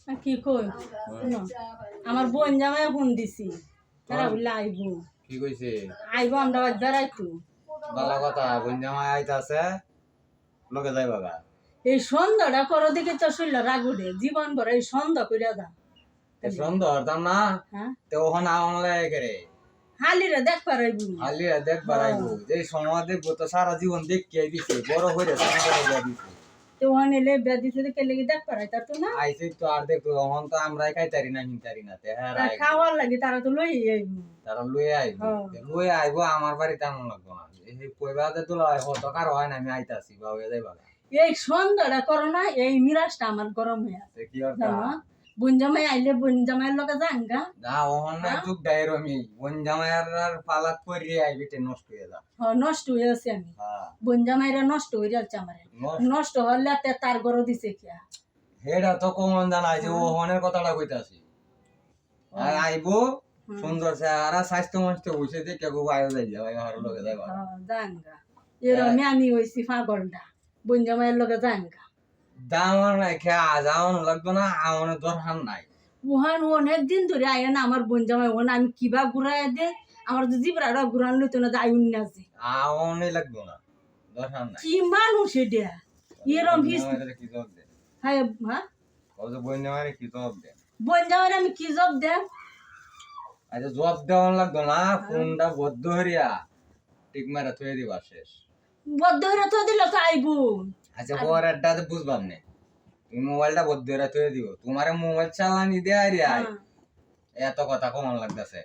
কি কই শুনো, আমার বোন জামাই ফোন দিছি তারা বললে আইব। কি কইছে? আইব আমরা বেড়াইতো। ভালো কথা, বোন জামাই আইতাছে, লগে যাই বাবা। এই সন্ধ্যাটা করো দিকে তো শুনল রাগুড়ে জীবন ভর এই সন্ধ্যা কইরা দা। সন্ধ্যা হরতাম না, হ্যাঁ তো ওখানে আওয়ান লাগে করে হালিরা দেখ পারাইব। হালিয়া দেখবার আইব, যে সময় দেখবো তো সারা জীবন দেখতে দিছে, বড় হয়ে দিছে। তো ওখানে লে বেদ দিতে দেখে লেগে দেখ পারাই তার তো না আইসে তো আর দেখো ওখান তো আমরাই খাইতারি না হিনতারি না, তে হ্যাঁ তা খাওয়ার লাগে তারা তো লই আইব। তারা লয়ে আইব আমার বাড়িতে আনন্দ লাগবো না, এই কইবাতে তো হত কার হয় না, আমি আইতাছি বাবা যাই বাবা। এই সন্ধ্যাটা করো না, এই মিরাজটা আমার গরম হয়ে আছে কি অর্থা জানো। বোনজামাই আইলে বোনজামাইয়ের লগে যাঙ্গা না ওহন না যুগ ডাইর আমি বোন জামাইয়ার পালাত করি আইবিতে নষ্ট হয়ে যা। নষ্ট হয়ে আছে আমি হ্যাঁ বোনজামাইরা নষ্ট হয়ে যাচ্ছে আমার। নষ্ট হলে তার গরো দিছে কিয়া হেডা তো কমন জানাই যে ওহনের কথাটা কইতাছি। আর আইবো সুন্দর চেহারা স্বাস্থ্য মস্ত হইছে যে কেউ আয়ো যাই যাবে আর লগে যাইবা জাঙ্গা এরমে আমি হইছি পাগলটা বোনজামাইয়ের লগে জাঙ্গা। দাম নাই খেয়া যাওয়ানো লাগবে না, আমার দরকার নাই। উহান অনেক দিন ধরে আয় না আমার বোনজামাই ওখানে আমি কিবা ঘুরাই দে আমার তো জিবরাটা ঘুরান লইতো না যাই না যে আওয়ানই লাগবে না, দরকার নাই। কি মানুষ এটা এরম কি জবাব দে? হ্যাঁ হ্যাঁ কত বোন জামাইরে কি জবাব দে? বোনজামাইর আমি কি জব দেব? আচ্ছা জবাব দেওয়ান লাগবে না, ফোনটা বদ্ধ হরিয়া ঠিক মারা থয়ে দিবা শেষ। বদ্ধ হয়ে তো দিল তো আইবো। আচ্ছা পর একটা বুঝবাম নে, তুমি মোবাইলটা বদ্ধ হয়ে থয়ে দিব, তোমার মোবাইল চালানি দে আরিয়া এত কথা কমন লাগতেছে।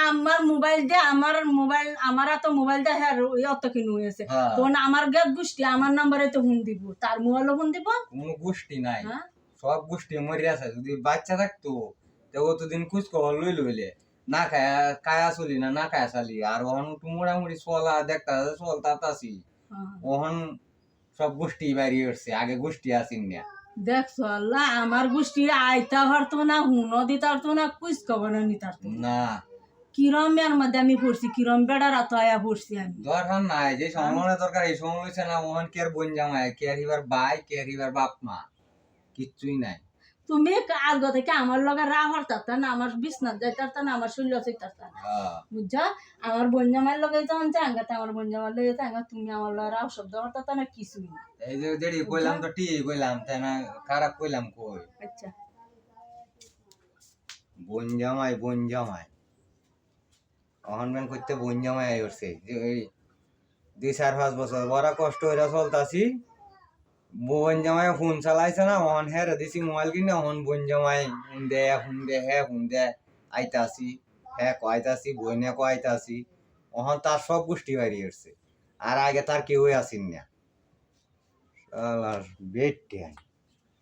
আমার মোবাইল দে আমার তো মোবাইল দে হ্যাঁ অত কিনু হয়েছে তখন আমার গেট গোষ্ঠী আমার নাম্বারে তো ফোন দিব, তার মোবাইলও ফোন দিব। কোনো গোষ্ঠী নাই, সব গোষ্ঠী মরি আছে। যদি বাচ্চা থাকতো তো অতদিন কুচ কল লইলে না খায়া কায়া চলি না খায়া চালি, আর ওহন তো মোটামুটি চলা দেখতা চলতাছি। ওহন সব গোষ্ঠী বাইরে উঠছে, আগে গোষ্ঠী আসিন না। দেখছো আল্লাহ আমার গোষ্ঠী আইতা পারতো না, হুনো দিতে পারতো না, কুচ খবর নিতে পারতো না। কিরমের মধ্যে আমি পড়ছি, কিরম বেড়া রাত আয়া পড়ছি আমি। দরকার নাই, যে সময় দরকার এই সময় লইছে না, ওহন কে আর বোন জামাই, কে আর হিবার ভাই, কে আর হিবার বাপ মা, কিচ্ছুই নাই। তুমি আগ থেকে আমার লগে রাহ হরতা না, আমার বিছনাত যাইতা না, আমার শরীর চাইতা না, বুঝছা। আমার বোন জামাইয়ের লগে যখন চাঙ্গাতে আমার বোন জামাইয়ের লগে চাঙ্গা, তুমি আমার লগে রাহ শব্দ হরতা না, কিছুই না। এই যে যেটি কইলাম তো ঠিক কইলাম, তাই না? খারাপ কইলাম কই? আচ্ছা বোন জামাই অহন ব্যান করতে বোন জামাই আই উঠছে, যে ওই 2-4-5 বছর বড় কষ্ট হইরা চলতাছি। বোন জামাই ফোন চালাইছে না, অহন হেরে দিছি মোবাইল কিনে, অহন বোন জামাই ফোন দে আইতাছি, হ্যাঁ কয়তাছি, বইনে কয়তাছি। অহন তার সব গোষ্ঠী বাড়ি উঠছে, আর আগে তার কেউই আসিন না। বেট